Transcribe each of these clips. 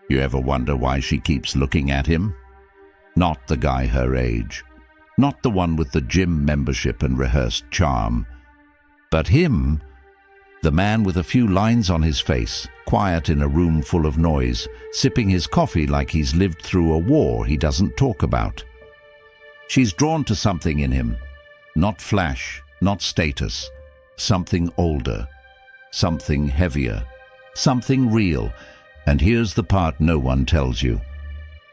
You ever wonder why she keeps looking at him? Not the guy her age, not the one with the gym membership and rehearsed charm, but him, the man with a few lines on his face, quiet in a room full of noise, sipping his coffee like he's lived through a war he doesn't talk about. She's drawn to something in him, not flash, not status, something older, something heavier, something real. And here's the part no one tells you.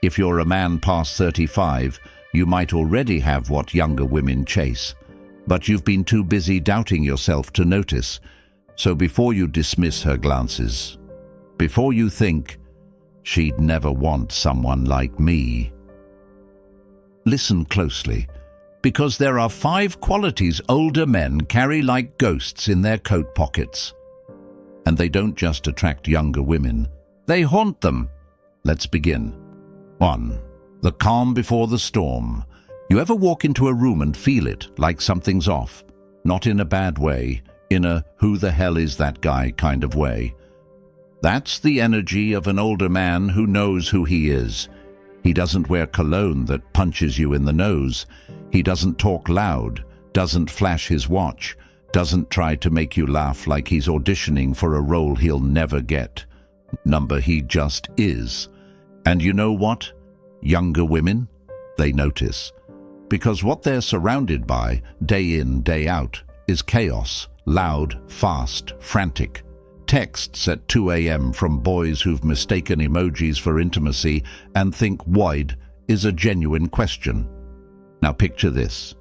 If you're a man past 35, you might already have what younger women chase, but you've been too busy doubting yourself to notice. So before you dismiss her glances, before you think, she'd never want someone like me, listen closely, because there are 5 qualities older men carry like ghosts in their coat pockets. And they don't just attract younger women, they haunt them. Let's begin. 1. The calm before the storm. You ever walk into a room and feel it, like something's off? Not in a bad way, in a who the hell is that guy kind of way. That's the energy of an older man who knows who he is. He doesn't wear cologne that punches you in the nose. He doesn't talk loud, doesn't flash his watch, doesn't try to make you laugh like he's auditioning for a role he'll never get. He just is. And you know what? Younger women, they notice. Because what they're surrounded by, day in, day out, is chaos, loud, fast, frantic. Texts at 2 a.m. from boys who've mistaken emojis for intimacy and think wide is a genuine question. Now picture this.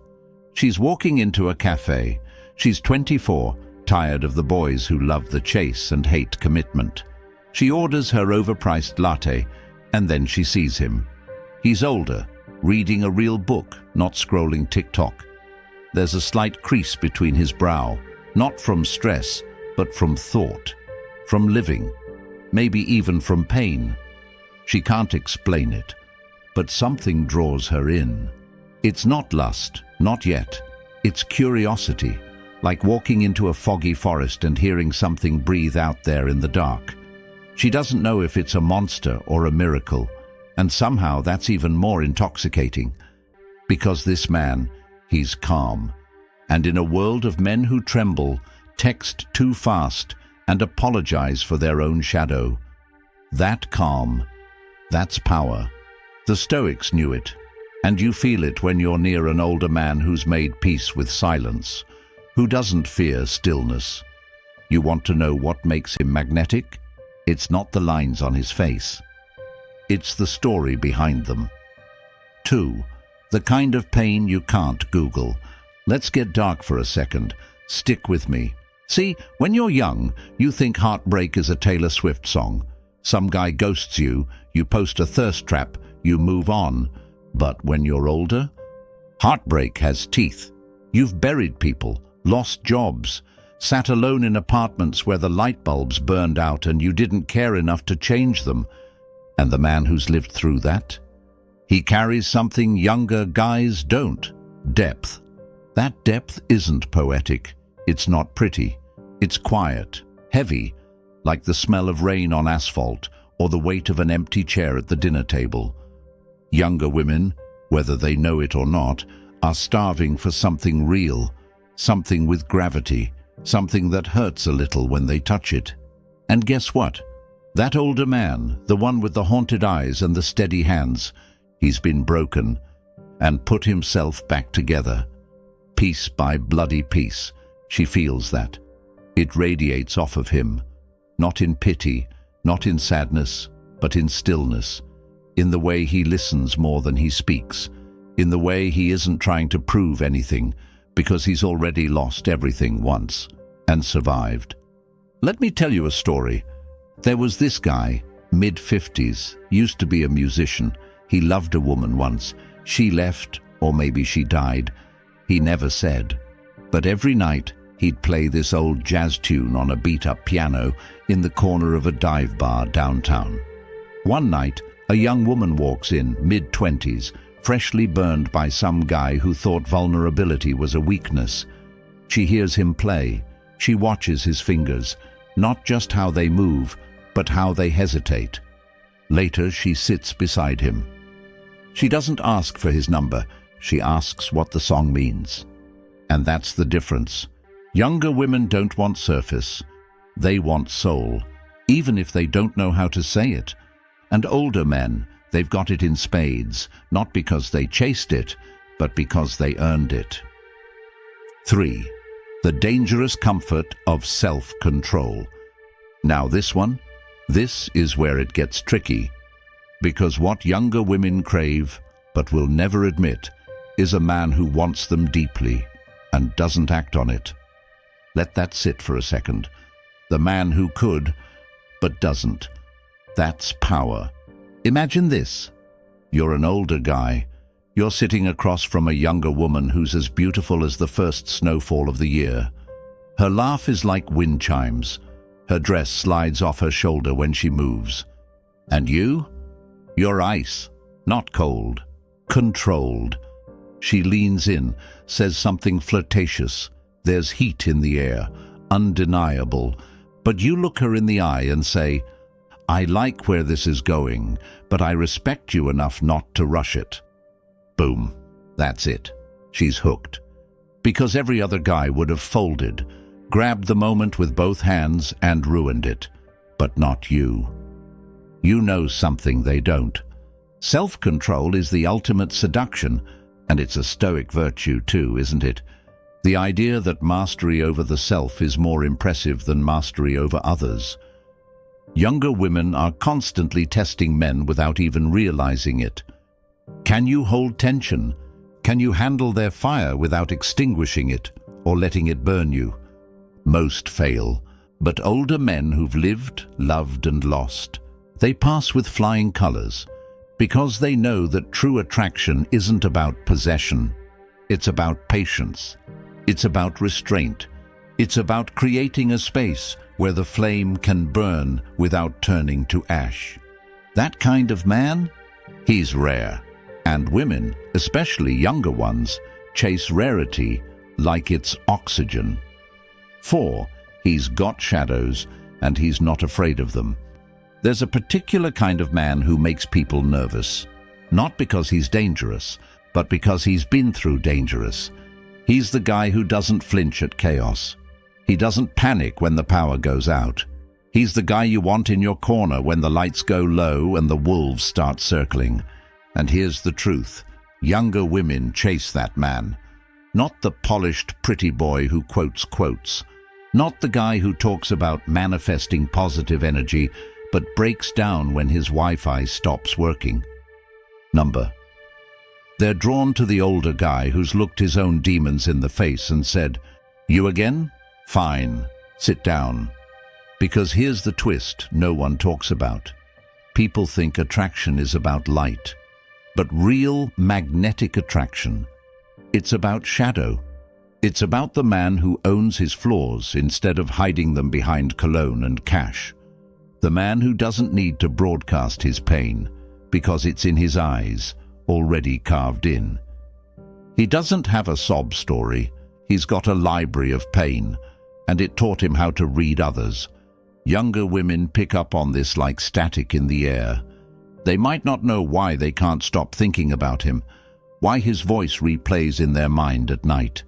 She's walking into a cafe. She's 24, tired of the boys who love the chase and hate commitment. She orders her overpriced latte, and then she sees him. He's older, reading a real book, not scrolling TikTok. There's a slight crease between his brow, not from stress, but from thought, from living, maybe even from pain. She can't explain it, but something draws her in. It's not lust, not yet. It's curiosity, like walking into a foggy forest and hearing something breathe out there in the dark. She doesn't know if it's a monster or a miracle, and somehow that's even more intoxicating. Because this man, he's calm. And in a world of men who tremble, text too fast, and apologize for their own shadow, that calm, that's power. The Stoics knew it, and you feel it when you're near an older man who's made peace with silence, who doesn't fear stillness. You want to know what makes him magnetic? It's not the lines on his face. It's the story behind them. 2. The kind of pain you can't Google. Let's get dark for a second. Stick with me. See, when you're young, you think heartbreak is a Taylor Swift song. Some guy ghosts you, you post a thirst trap, you move on. But when you're older, heartbreak has teeth. You've buried people, lost jobs, sat alone in apartments where the light bulbs burned out and you didn't care enough to change them. And the man who's lived through that? He carries something younger guys don't. Depth. That depth isn't poetic. It's not pretty. It's quiet, heavy, like the smell of rain on asphalt or the weight of an empty chair at the dinner table. Younger women, whether they know it or not, are starving for something real, something with gravity, something that hurts a little when they touch it. And guess what? That older man, the one with the haunted eyes and the steady hands, he's been broken and put himself back together. Piece by bloody piece, she feels that. It radiates off of him, not in pity, not in sadness, but in stillness, in the way he listens more than he speaks, in the way he isn't trying to prove anything, because he's already lost everything once and survived. Let me tell you a story. There was this guy, mid-50s, used to be a musician. He loved a woman once. She left, or maybe she died. He never said. But every night, he'd play this old jazz tune on a beat-up piano in the corner of a dive bar downtown. One night, a young woman walks in, mid-20s, freshly burned by some guy who thought vulnerability was a weakness. She hears him play. She watches his fingers, not just how they move, but how they hesitate. Later, she sits beside him. She doesn't ask for his number, she asks what the song means. And that's the difference. Younger women don't want surface. They want soul, even if they don't know how to say it. And older men, they've got it in spades, not because they chased it, but because they earned it. 3. The dangerous comfort of self-control. Now this is where it gets tricky, because what younger women crave, but will never admit, is a man who wants them deeply and doesn't act on it. Let that sit for a second. The man who could, but doesn't. That's power. Imagine this. You're an older guy. You're sitting across from a younger woman who's as beautiful as the first snowfall of the year. Her laugh is like wind chimes. Her dress slides off her shoulder when she moves. And you're ice, not cold, controlled. She leans in, says something flirtatious. There's heat in the air, undeniable. But you look her in the eye and say, I like where this is going, but I respect you enough not to rush it. Boom. That's it. She's hooked. Because every other guy would have folded, grabbed the moment with both hands and ruined it. But not you. You know something they don't. Self-control is the ultimate seduction, and it's a Stoic virtue too, isn't it? The idea that mastery over the self is more impressive than mastery over others. Younger women are constantly testing men without even realizing it. Can you hold tension? Can you handle their fire without extinguishing it or letting it burn you? Most fail, but older men who've lived, loved and lost, they pass with flying colors because they know that true attraction isn't about possession. It's about patience. It's about restraint. It's about creating a space where the flame can burn without turning to ash. That kind of man, he's rare. And women, especially younger ones, chase rarity like it's oxygen. 4. He's got shadows, and he's not afraid of them. There's a particular kind of man who makes people nervous, not because he's dangerous, but because he's been through dangerous. He's the guy who doesn't flinch at chaos. He doesn't panic when the power goes out. He's the guy you want in your corner when the lights go low and the wolves start circling. And here's the truth. Younger women chase that man. Not the polished, pretty boy who quotes quotes. Not the guy who talks about manifesting positive energy, but breaks down when his Wi-Fi stops working. They're drawn to the older guy who's looked his own demons in the face and said, "You again? Fine, sit down." Because here's the twist no one talks about. People think attraction is about light, but real magnetic attraction, it's about shadow. It's about the man who owns his flaws instead of hiding them behind cologne and cash. The man who doesn't need to broadcast his pain because it's in his eyes, already carved in. He doesn't have a sob story. He's got a library of pain, and it taught him how to read others. Younger women pick up on this like static in the air. They might not know why they can't stop thinking about him, why his voice replays in their mind at night,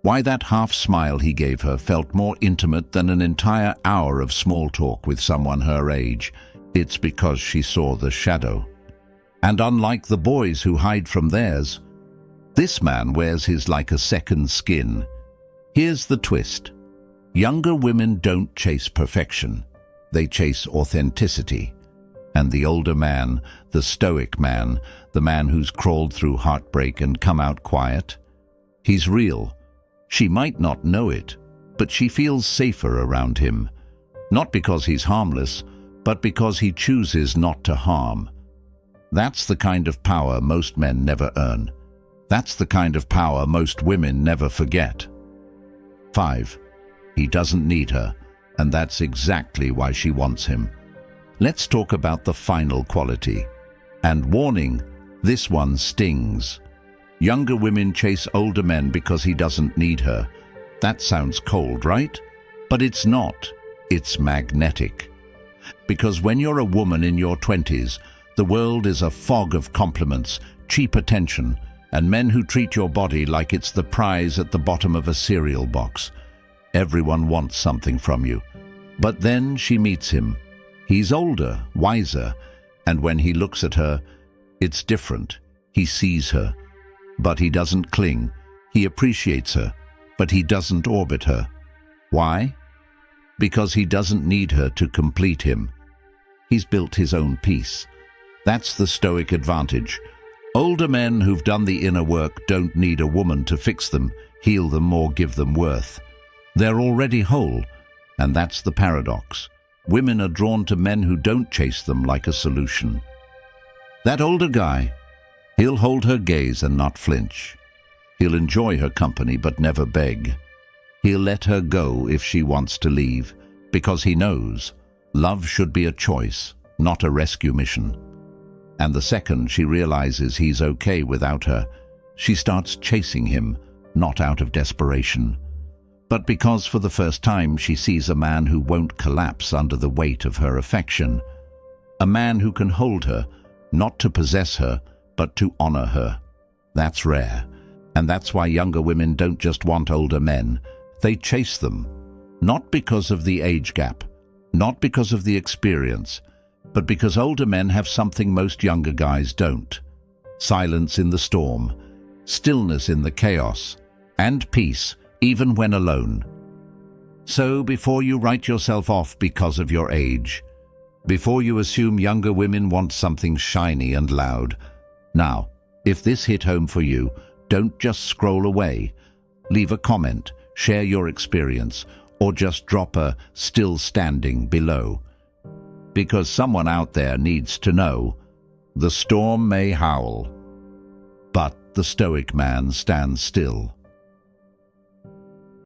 why that half smile he gave her felt more intimate than an entire hour of small talk with someone her age. It's because she saw the shadow. And unlike the boys who hide from theirs, this man wears his like a second skin. Here's the twist. Younger women don't chase perfection. They chase authenticity. And the older man, the stoic man, the man who's crawled through heartbreak and come out quiet, he's real. She might not know it, but she feels safer around him. Not because he's harmless, but because he chooses not to harm. That's the kind of power most men never earn. That's the kind of power most women never forget. 5. He doesn't need her, and that's exactly why she wants him. Let's talk about the final quality. And warning, this one stings. Younger women chase older men because he doesn't need her. That sounds cold, right? But it's not. It's magnetic. Because when you're a woman in your 20s, the world is a fog of compliments, cheap attention, and men who treat your body like it's the prize at the bottom of a cereal box. Everyone wants something from you. But then she meets him. He's older, wiser, and when he looks at her, it's different. He sees her, but he doesn't cling. He appreciates her, but he doesn't orbit her. Why? Because he doesn't need her to complete him. He's built his own peace. That's the Stoic advantage. Older men who've done the inner work don't need a woman to fix them, heal them, or give them worth. They're already whole, and that's the paradox. Women are drawn to men who don't chase them like a solution. That older guy, he'll hold her gaze and not flinch. He'll enjoy her company but never beg. He'll let her go if she wants to leave, because he knows love should be a choice, not a rescue mission. And the second she realizes he's okay without her, she starts chasing him, not out of desperation, but because for the first time she sees a man who won't collapse under the weight of her affection. A man who can hold her, not to possess her, but to honor her. That's rare, and that's why younger women don't just want older men. They chase them, not because of the age gap, not because of the experience, but because older men have something most younger guys don't. Silence in the storm, stillness in the chaos, and peace, even when alone. So before you write yourself off because of your age, before you assume younger women want something shiny and loud, now, if this hit home for you, don't just scroll away. Leave a comment, share your experience, or just drop a "still standing" below. Because someone out there needs to know, the storm may howl, but the Stoic man stands still.